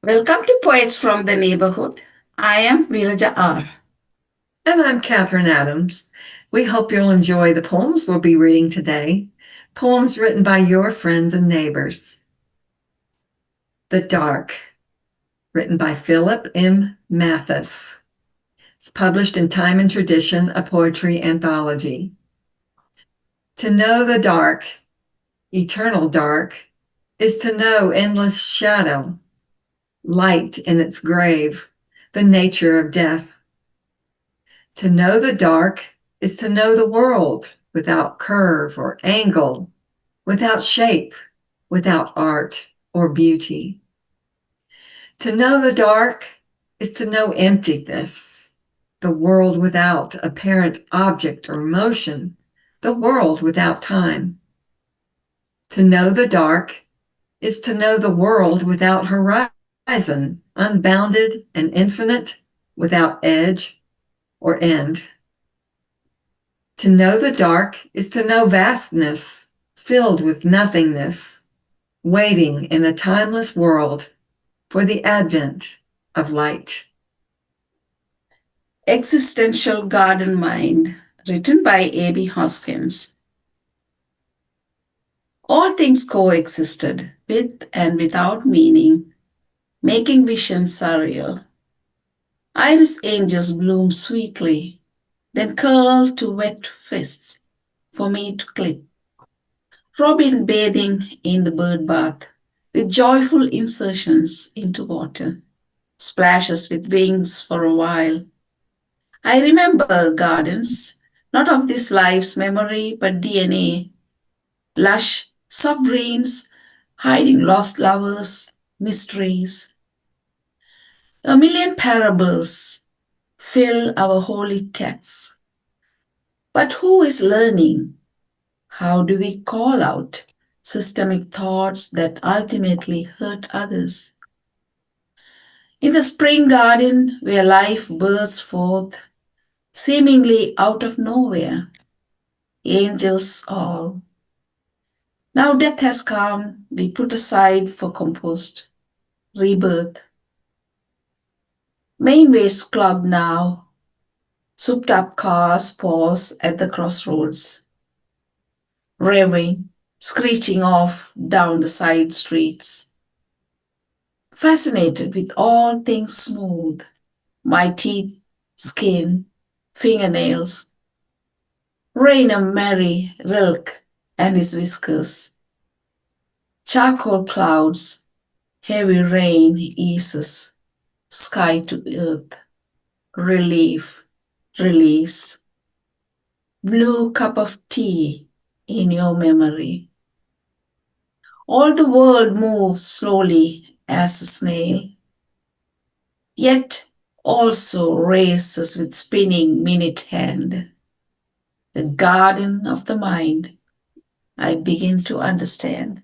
Welcome to Poets from the Neighborhood. I am VeerajaR. And I'm Kathryn Adams. We hope you'll enjoy the poems we'll be reading today. Poems written by your friends and neighbors. The Dark, written by Phillip M. Mathis. It's published in Time and Tradition, a poetry anthology. To know the dark, eternal dark, is to know endless shadow, light in its grave, the nature of death. To know the dark is to know the world without curve or angle, without shape, without art or beauty. To know the dark is to know emptiness, the world without apparent object or motion, the world without time. To know the dark is to know the world without horizon, unbounded and infinite, without edge or end. To know the dark is to know vastness, filled with nothingness, waiting in a timeless world for the advent of light. Existential Garden Mind, written by A.B. Hoskins. All things coexisted, with and without meaning, making vision surreal. Iris angels bloom sweetly, then curl to wet fists for me to clip. Robin bathing in the bird bath, with joyful insertions into water, splashes with wings for a while. I remember gardens, not of this life's memory, but DNA, lush, soft greens, hiding lost lovers, mysteries. A million parables fill our holy texts. But who is learning? How do we call out systemic thoughts that ultimately hurt others? In the spring garden where life bursts forth, seemingly out of nowhere, angels all. Now death has come, we put aside for compost, rebirth. Mainways clogged now, souped up cars pause at the crossroads, revving, screeching off down the side streets. Fascinated with all things smooth, my teeth, skin, fingernails, Rainer Merry Rilke and his whiskers. Charcoal clouds, heavy rain eases, sky to earth, relief, release. Blue cup of tea in your memory. All the world moves slowly as a snail, yet also races with spinning minute hand. The garden of the mind, I begin to understand.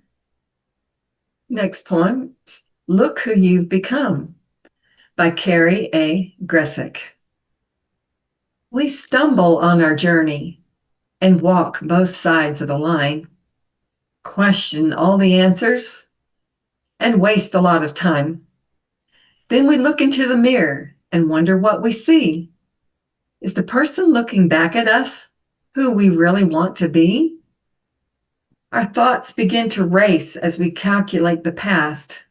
Next poem, Look Who You've Become, by Carrie A. Graesik. We stumble on our journey and walk both sides of the line, question all the answers, and waste a lot of time. Then we look into the mirror and wonder what we see. Is the person looking back at us who we really want to be? Our thoughts begin to race as we calculate the past,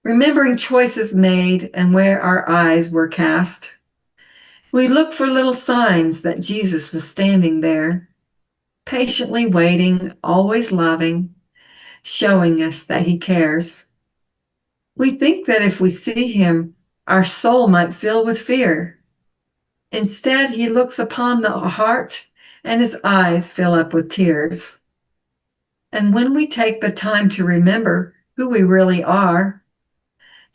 remembering choices made and where our eyes were cast. We look for little signs that Jesus was standing there, patiently waiting, always loving, showing us that he cares. We think that if we see him, our soul might fill with fear. Instead, he looks upon the heart and his eyes fill up with tears. And when we take the time to remember who we really are,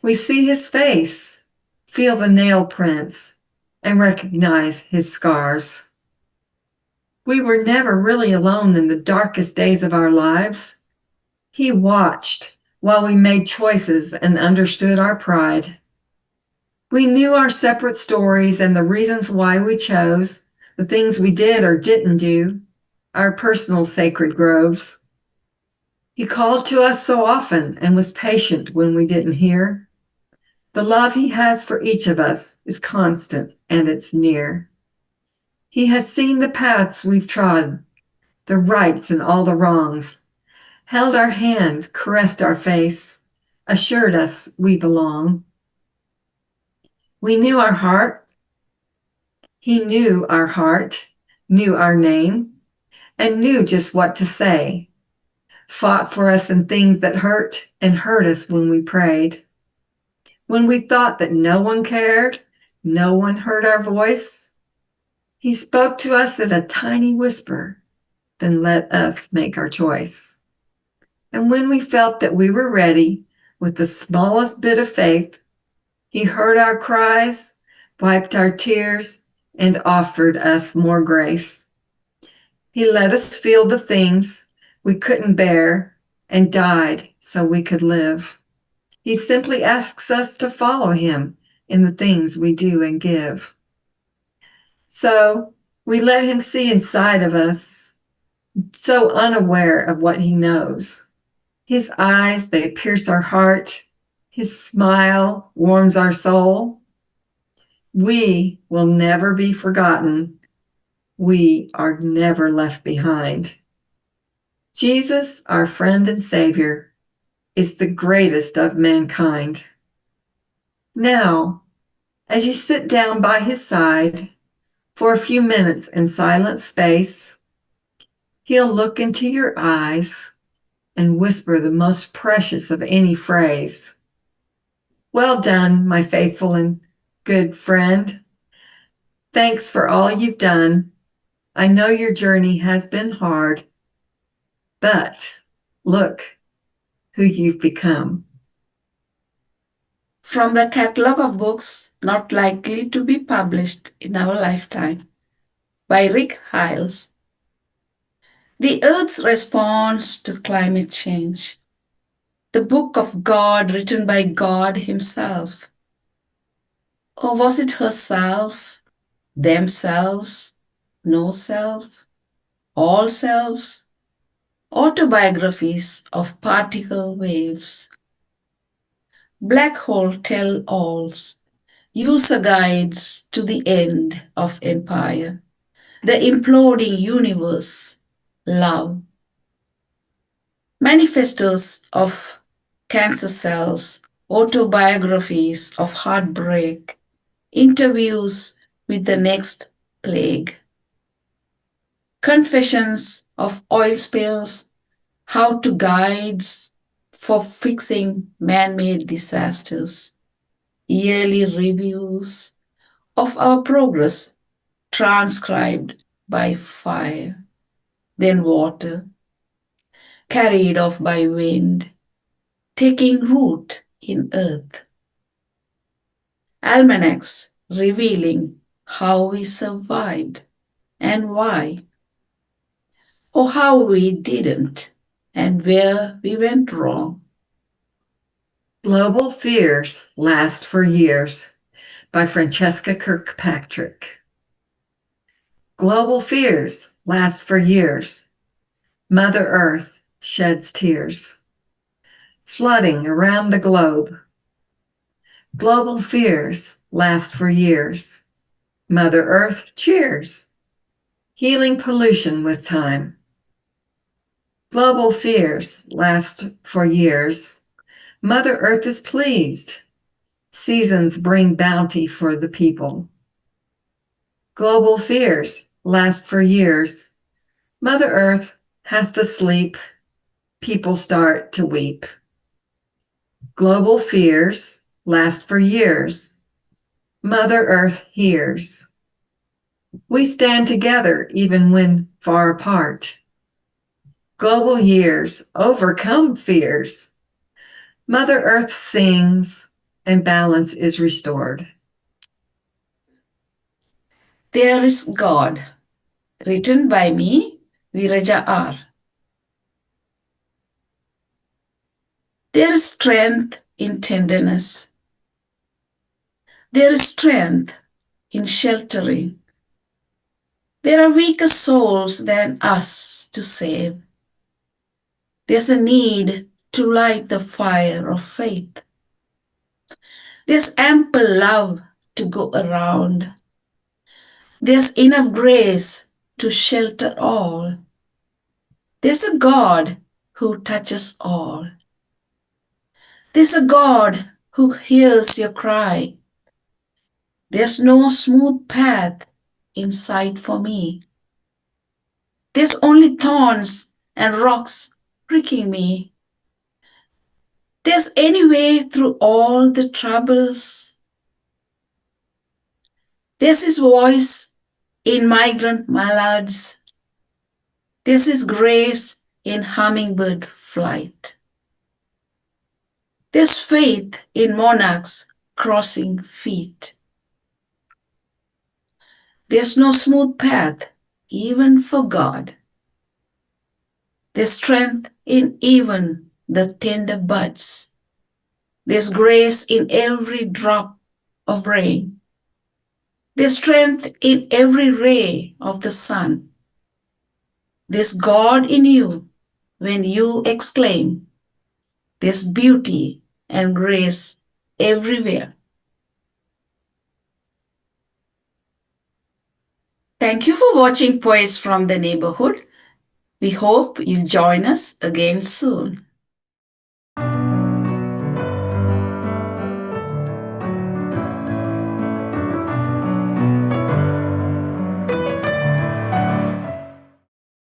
we see his face, feel the nail prints, and recognize his scars. We were never really alone in the darkest days of our lives. He watched while we made choices and understood our pride. We knew our separate stories and the reasons why we chose, the things we did or didn't do, our personal sacred groves. He called to us so often and was patient when we didn't hear. The love he has for each of us is constant and it's near. He has seen the paths we've trod, the rights and all the wrongs, held our hand, caressed our face, assured us we belong. We knew our heart. He knew our heart, knew our name, and knew just what to say. Fought for us in things that hurt and hurt us when we prayed. When we thought that no one cared, no one heard our voice, he spoke to us in a tiny whisper, then let us make our choice. And when we felt that we were ready with the smallest bit of faith, he heard our cries, wiped our tears, and offered us more grace. He let us feel the things we couldn't bear and died so we could live. He simply asks us to follow him in the things we do and give. So we let him see inside of us, so unaware of what he knows. His eyes, they pierce our heart. His smile warms our soul. We will never be forgotten. We are never left behind. Jesus, our friend and Savior, is the greatest of mankind. Now, as you sit down by his side for a few minutes in silent space, he'll look into your eyes and whisper the most precious of any phrase. Well done, my faithful and good friend. Thanks for all you've done. I know your journey has been hard, but look who you've become. From the Catalogue of Books Not Likely to be Published in Our Lifetime by Rick Hiles. The Earth's Response to Climate Change. The Book of God written by God himself. Or was it herself, themselves, no self, all selves? Autobiographies of particle waves. Black hole tell-alls, user guides to the end of empire, the imploding universe, love. Manifestos of cancer cells, autobiographies of heartbreak, interviews with the next plague. Confessions of oil spills, how-to guides for fixing man-made disasters, yearly reviews of our progress transcribed by fire, then water, carried off by wind, taking root in earth. Almanacs revealing how we survived and why, or how we didn't and where we went wrong. Global Fears Last for Years by Franchesa Kirkpatrick. Global fears last for years. Mother Earth sheds tears. Flooding around the globe. Global fears last for years. Mother Earth cheers. Healing pollution with time. Global fears last for years. Mother Earth is pleased. Seasons bring bounty for the people. Global fears last for years. Mother Earth has to sleep. People start to weep. Global fears last for years. Mother Earth hears. We stand together even when far apart. Global years overcome fears. Mother Earth sings and balance is restored. There is God, written by me, VeerajaR. There is strength in tenderness. There is strength in sheltering. There are weaker souls than us to save. There's a need to light the fire of faith. There's ample love to go around. There's enough grace to shelter all. There's a God who touches all. There's a God who hears your cry. There's no smooth path in sight for me. There's only thorns and rocks pricking me. There's any way through all the troubles. There's His voice in migrant mallards. There's His grace in hummingbird flight. There's faith in monarchs crossing feet. There's no smooth path even for God. There's strength in even the tender buds. There's grace in every drop of rain. There's strength in every ray of the sun. There's God in you when you exclaim. There's beauty and grace everywhere. Thank you for watching Poets from the Neighborhood. We hope you'll join us again soon.